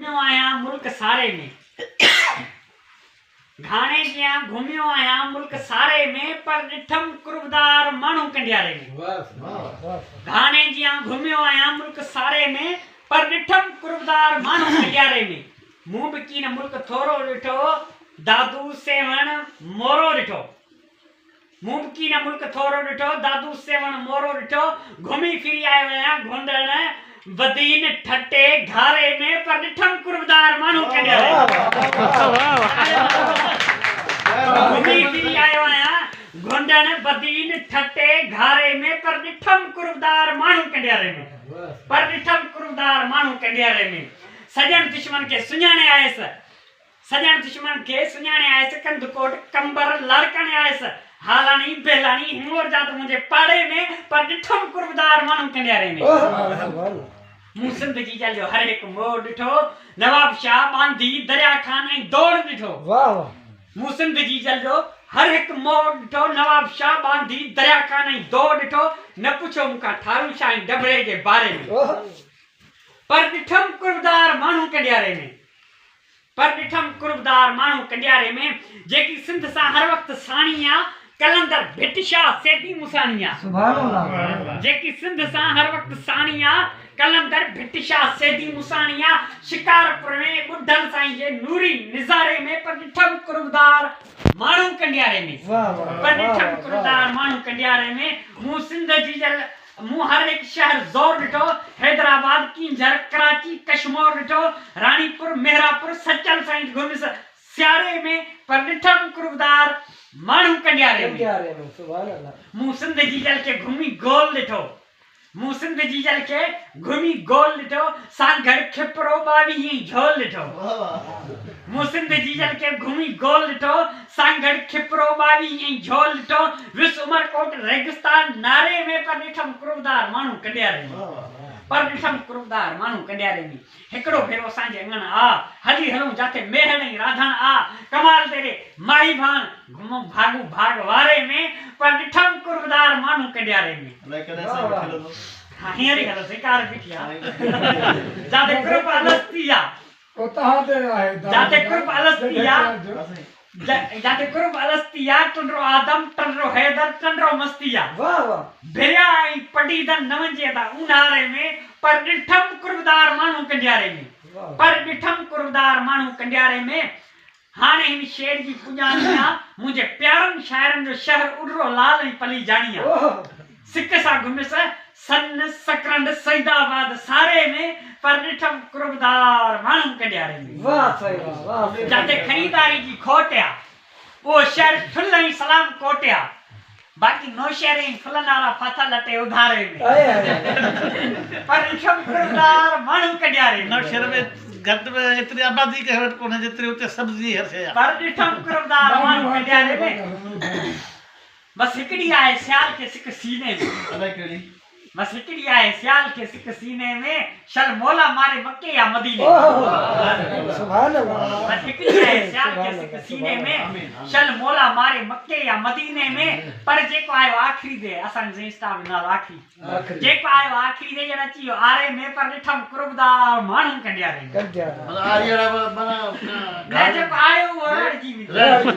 घुमियो आया मुल्क सारे में घाणे जिया घुमियो आया मुल्क सारे में पर ॾिठम कुर्बदार माण्हू कंडियारे में घाणे जिया घुमियो आया मुल्क सारे में पर ॾिठम कुर्बदार माण्हू कंडियारे में मूं बि कीन मुल्क थोरो ॾिठो दादू सेवण मोरो ॾिठो मूं बि कीन मुल्क थोरो ॾिठो दादू सेवण मोरो ॾिठो घुमी फिरी आयो आहियां घोंडण वदीन ठटे घारे में पर ॾिठम कुर्बदार माण्हू कंडियारे घुमी फिरी आयो आहियां घोंडण वदीन ठटे घारे में पर ॾिठम कुर्बदार माण्हू कंडियारे में पर ॾिठम कुर्बदार माण्हू कंडियारे में सजन दुश्मन के सुञाणे आयसि सजन दुश्मन के सुञाणे आयसि कंदकोट कंबर लड़कणे आयसि हालानी बेलानी हिंगोर जात मुझे पाड़े में पर ॾिठम कुर्बदार माण्हू कंडियारे में मूं सिंध जी जल जो हर एक मोड़ ॾिठो नवाब शाह बांधी दरिया खान ऐं दौड़ ॾिठो मूं सिंध जी जल जो हर एक मोड़ ॾिठो नवाब शाह बांधी दरिया खान ऐं दौड़ ॾिठो न पुछो मूंखां ठारू शाह ऐं डबरे जे बारे में पर ॾिठम कुर्बदार माण्हू कंडियारे में पर ॾिठम कुर्बदार माण्हू कंडियारे में जेकी सिंध सां हर वक़्तु साणी आ कलंदर भिट शाह सेदी मुसानी आ सुभान अल्लाह जेकी सिंध सां हर वक़्तु साणी आ कलंदर भिट शाह सेदी मुसानी आ शिकारपुर में बुद्धन साईं जे नूरी निज़ारे में पर ॾिठम कुर्बदार माण्हू कंडियारे में पर ॾिठम कुर्बदार माण्हू कंडियारे में मूं सिंध जी जल मूं हर एक शहर ज़ोर ॾिठो हैदराबाद कींझर कराची कश्मीर ॾिठो रानीपुर मेहरापुर सचल साईं घुमिस सियारे में पर ॾिठम कुर्बदार माण्हू कंडियारे में सुभान अल्लाह मूं सिंध जी जल के घुमी गोल ॾिठो मूं सिंध जी जल के घुमी गोल ॾिठो सांगड़ खिपरो 22 झोल ॾिठो मूं सिंध जी जल के घुमी गोल ॾिठो सांगड़ खिपरो 22 झोल ॾिठो विस उमरकोट रेगिस्तान नारे में पर ॾिठम कुर्बदार माण्हू कंडियारे में पर ॾिठम कुर्बदार माण्हू कंडियारे में हिकिड़ो भेरो असांजे अंगण आ हली हलूं जाते मेहण ऐं राधण आ कमाल तेरे माई भाण घुमूं भागू भाग वारे में पर ॾिठम कुर्बदार माण्हू कंडियारे में हाँ हींअर ई हलो शिकार बीठी आ जाते कुर्ब अलस्ती आ जाते कुर्ब अलस्ती आ जाते कुर्ब अलस्ती आ टुंडरो आदम टंडरो हैदर टंडरो मस्ती आ भिरिया ऐं पडीदन न वञे था ऊन्हारे में पर ॾिठम कुर्बदार माण्हू कंडियारे में पर ॾिठम कुर्बदार माण्हू कंडियारे में हाणे हिन शेर जी पुॼाणी आ मुंहिंजे प्यारनि शाइरनि जो शहर उडरो लाल ऐं पली जाणी आ सिक सां घुमिस सन सकरंड सईदाबाद सारे में पर ॾिठम कुर्बदार माण्हू कंडियारे में जाते खरीदारी जी खोट आ उहो शहर ठुल ऐं सलाम कोट आ बाकी नौशहर ऐं फुलन वारा फाथा लटे उधारे में पर ॾिठम कुर्बदार माण्हू कंडियारे में नौशहर में घट में एतरी आबादी के हट कोने जेतरी उते सब्जी हर शइ पर ॾिठम कुर्बदार माण्हू कंडियारे में बस हिकड़ी आहे सियाल के सिक सीने में अलाए कहिड़ी बस हिकड़ी आहे सियाल के सिक सीने में शल मौला मारे मक्के या मदीने सुभान अल्लाह बस हिकड़ी आहे सियाल के सिक सीने में शल मौला मारे मक्के या मदीने में पर जेको आयो आखिरी दे असन जे स्टाफ नाल आखिरी जेको आयो आखिरी दे जण अची आरे में पर ॾिठम कुर्बदार माण्हू कंडियारे मतलब आरिया बना न जेको आयो वो रड़जी रड़जी